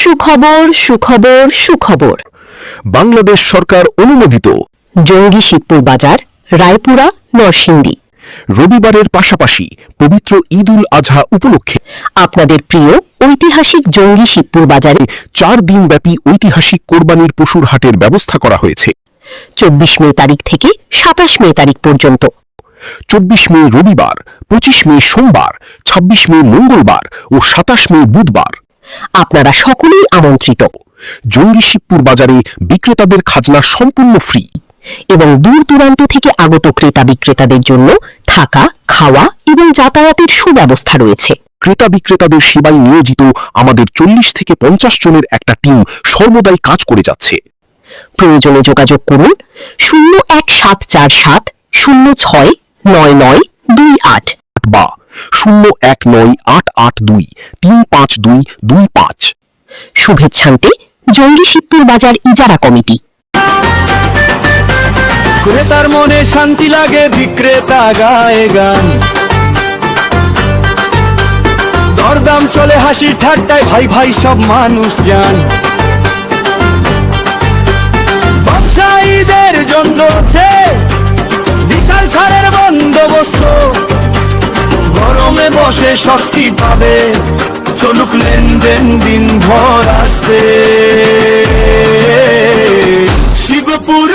সুখবর সুখবর সুখবর। বাংলাদেশ সরকার অনুমোদিত জঙ্গি শিবপুর বাজার, রায়পুরা, নরসিংদী। রবিবারের পাশাপাশি পবিত্র ঈদ উল আজহা উপলক্ষে আপনাদের প্রিয় ঐতিহাসিক জঙ্গি শিবপুর বাজারে 4 দিনব্যাপী ঐতিহাসিক কোরবানির পশুর হাটের ব্যবস্থা করা হয়েছে। 24 মে তারিখ থেকে 27 মে তারিখ পর্যন্ত। 24 মে রবিবার, 25 মে সোমবার, 26 মে মঙ্গলবার ও 27 মে বুধবার। আপনারা সকলেই আমন্ত্রিত। জঙ্গি শিবপুর বাজারে বিক্রেতাদের খাজনা সম্পূর্ণ ফ্রি এবং দূর দূরান্ত থেকে আগত ক্রেতা বিক্রেতাদের জন্য থাকা, খাওয়া এবং যাতায়াতের সুব্যবস্থা রয়েছে। ক্রেতা বিক্রেতাদের সেবায় নিয়োজিত আমাদের 40 থেকে 50 জনের একটা টিম সর্বদাই কাজ করে যাচ্ছে। প্রয়োজনে যোগাযোগ করুন 01747 069928 বা 019882352225। শুভেচ্ছান্তে জঙ্গি শিবপুর বাজার ইজারা কমিটি। ক্রেতার মনে শান্তি লাগে, বিক্রেতা গায়ে গান, দরদাম চলে হাসি ঠাট্টায়, ভাই ভাই সব মানুষ যান। ব্যবসায়ীদের জন্য আছে বিশাল ছাড়ের বন্দোবস্ত, গরমে বসে স্বস্তি পাবে, চলুক লেনদেন দিনভর আসতে। শিবপুর